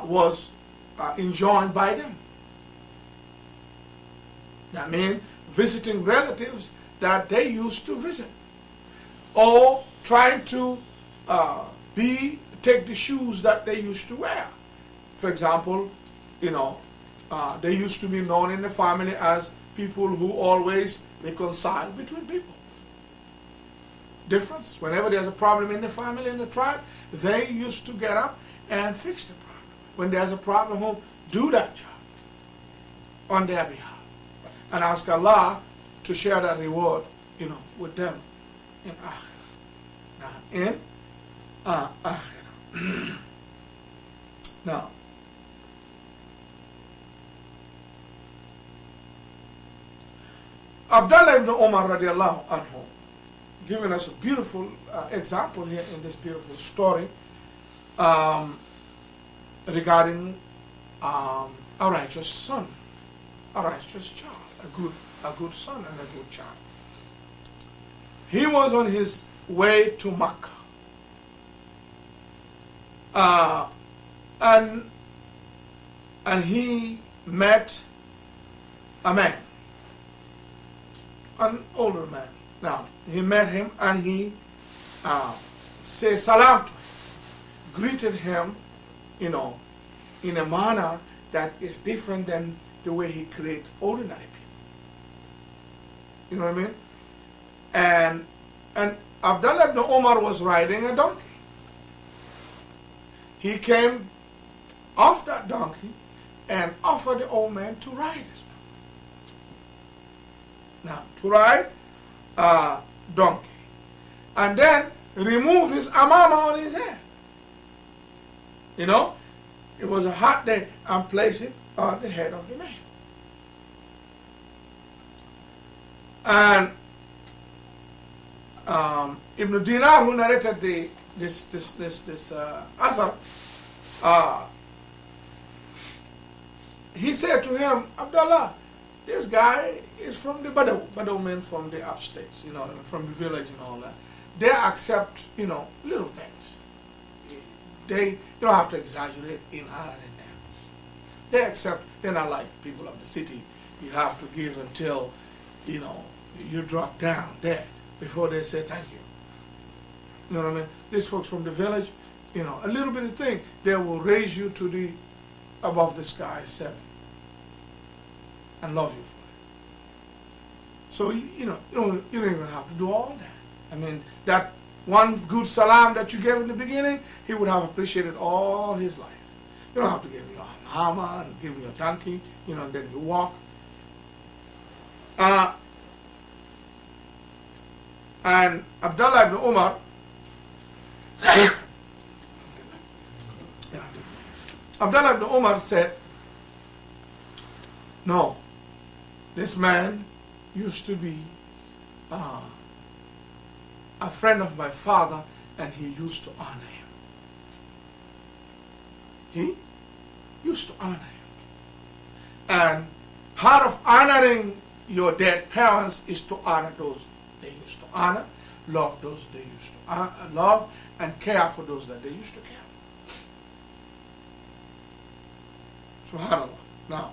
was enjoined by them. That means visiting relatives that they used to visit, or trying to take the shoes that they used to wear. For example, they used to be known in the family as people who always reconcile between people. Differences. Whenever there's a problem in the family, in the tribe, they used to get up and fix the problem. When there's a problem home, do that job on their behalf. And ask Allah to share that reward, with them in Akhirah. Now, in Akhirah. Now, Abdullah ibn Umar radiallahu anhu, giving us a beautiful example here in this beautiful story regarding a righteous son, a righteous child, a good son and a good child. He was on his way to Makkah, and he met a man, an older man. Now, he met him and he said salam to him, greeted him, in a manner that is different than the way he greets ordinary people. You know what I mean? And Abdullah ibn Umar was riding a donkey. He came off that donkey and offered the old man to ride his donkey. Now, to ride a donkey. And then remove his amama on his head. It was a hot day, and place it on the head of the man. And Ibn Dinar, who narrated this author, he said to him, Abdullah, this guy is from the Badaw men from the upstates, from the village and all that. They accept, little things. You don't have to exaggerate in other than them. They accept, they're not like people of the city. You have to give until, you drop down dead before they say thank you. You know what I mean? These folks from the village, a little bit of thing, they will raise you to the above the sky 7 and love you for it. So, you don't even have to do all that. I mean, that one good salam that you gave in the beginning, he would have appreciated all his life. You don't have to give him your hammer and give him your donkey, and then you walk. And Abdullah ibn Umar, Abdullah ibn Umar said, no, this man used to be a friend of my father, and he used to honor him. He used to honor him. And part of honoring your dead parents is to honor those they used to honor, love those they used to love, and care for those that they used to care for. SubhanAllah. Now,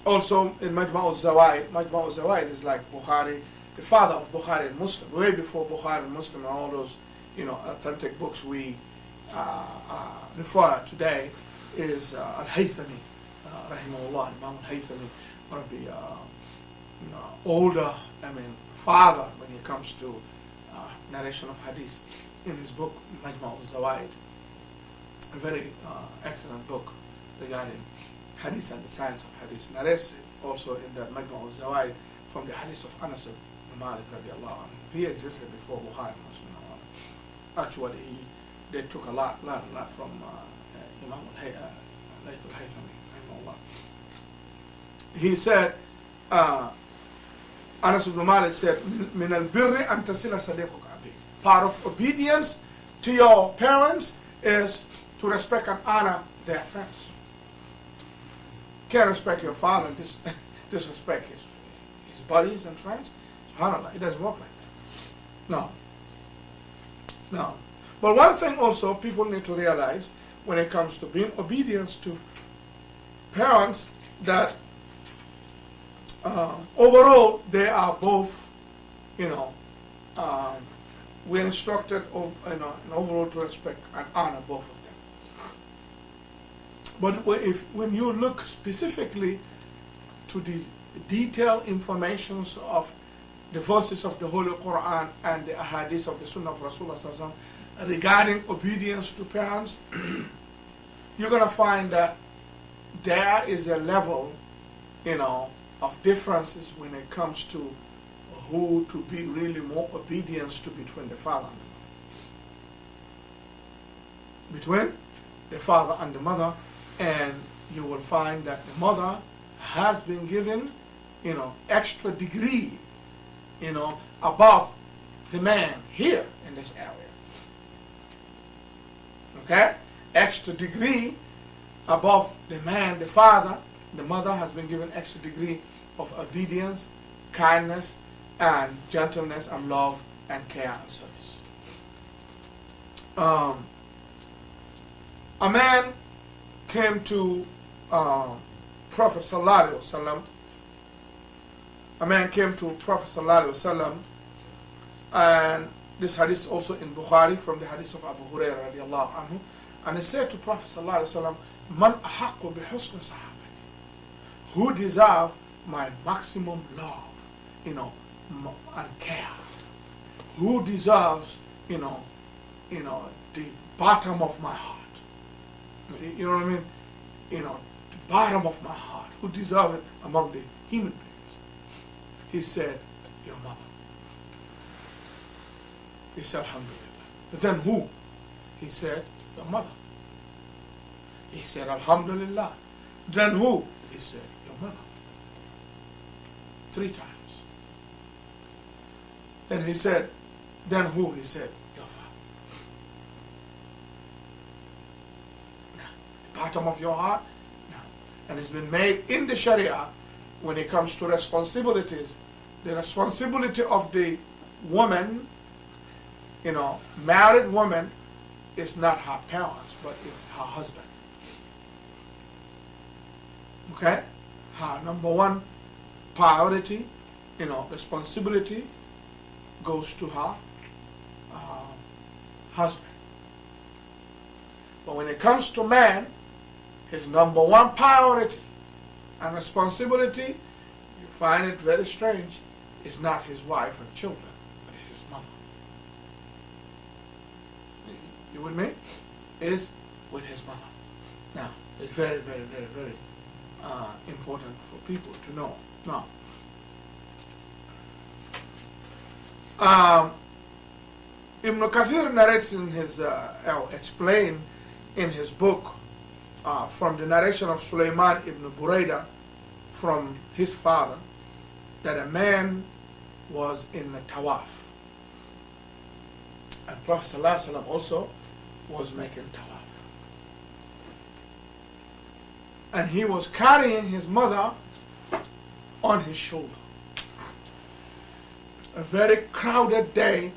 also in Majma' al-Zawaid is like Bukhari, the father of Bukhari and Muslim, way before Bukhari and Muslim and all those, authentic books we refer today, is Al-Haythami, rahimahullah, Imam Al-Haythami, one of the older, father when it comes to narration of hadith, in his book Majma' al-Zawaid, a very excellent book regarding hadith and the science of hadith. Narrates it also in that Majma' al-Zawaid from the hadith of Anas ibn Malik radiallahu anhu. He existed before Bukhari and Muslim. Actually, they took learned a lot from Imam Layth al-Haythami, rahimahullah. He said, Anas ibn Malik said, "Min al-birri an tasila sadiquk abi." Part of obedience to your parents is to respect and honor their friends. Can't respect your father and disrespect his buddies and friends. SubhanAllah, it doesn't work like that. No. But one thing also people need to realize when it comes to being obedient to parents, that overall they are both, we're instructed in overall to respect and honor both of them. But when you look specifically to the detailed informations of the verses of the Holy Quran and the ahadith of the Sunnah of Rasulullah Sallallahu Alaihi Wasallam regarding obedience to parents, you're going to find that there is a level, of differences when it comes to who to be really more obedience to between the father and the mother. Between the father and the mother, and you will find that the mother has been given, extra degree, above the man here in this area. Okay? Extra degree above the man, the father. The mother has been given extra degree of obedience, kindness, and gentleness, and love, and care, and service. A man came to Prophet Sallallahu Alaihi Wasallam. A man came to Prophet Sallallahu Alaihi Wasallam, and this hadith is also in Bukhari from the hadith of Abu Hurairah radiallahu anhu, and he said to Prophet Sallallahu Alaihi Wasallam, "Man ahaqqu bihusni sahabati?" Who deserve my maximum love, and care? Who deserves, the bottom of my heart? You know what I mean? The bottom of my heart. Who deserves it among the human beings? He said, your mother. He said, Alhamdulillah. Then who? He said, your mother. He said, Alhamdulillah. Then who? He said, your mother. 3 times. Then he said, then who? He said, your father. Now, the bottom of your heart? No. And it's been made in the Sharia when it comes to responsibilities. The responsibility of the woman, married woman, is not her parents, but it's her husband. Okay? Her number one priority, responsibility goes to her husband. But when it comes to man, his number one priority and responsibility, you find it very strange, is not his wife and children, but it's his mother. You with me? Is with his mother. Now, it's very, very, very, very important for people to know. Now, Ibn Kathir narrates in his, explain in his book from the narration of Sulaiman ibn Buraidah from his father, that a man was in the tawaf. And Prophet ﷺ also was making tawaf. And he was carrying his mother on his shoulder. A very crowded day,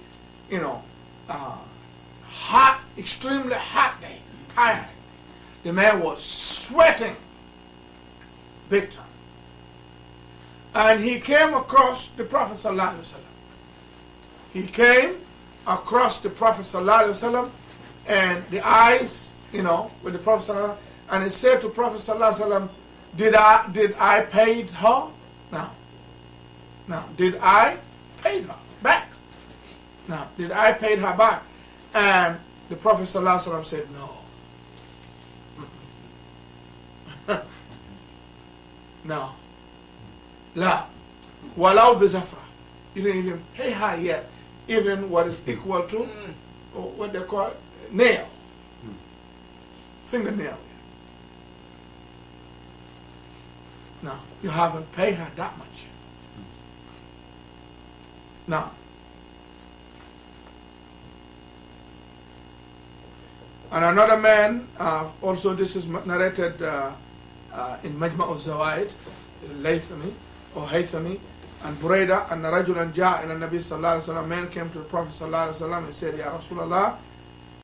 hot, extremely hot day, tiring. The man was sweating big time. And he came across the Prophet Sallallahu Alaihi Wasallam. He came across the Prophet Sallallahu Alaihi Wasallam, and the eyes, with the Prophet Sallallahu Alaihi Wasallam, and he said to Prophet Sallallahu Alaihi Wasallam, did I pay her? No. Did I pay her back? No. Did I pay her back? And the Prophet Sallallahu Alaihi Wasallam said, no. No. La. Walau bizafra. You didn't even pay her yet, even what is equal to what they call nail. Fingernail. No, you haven't paid her that much. Now, and another man, also this is narrated in Majma' al-Zawaid, Laythami, or Haythami, and Buraidah, and Rajulan Ja'a ila Nabi Sallallahu Alaihi Wasallam, man came to the Prophet Sallallahu Alaihi Wasallam and said, Ya Rasulullah,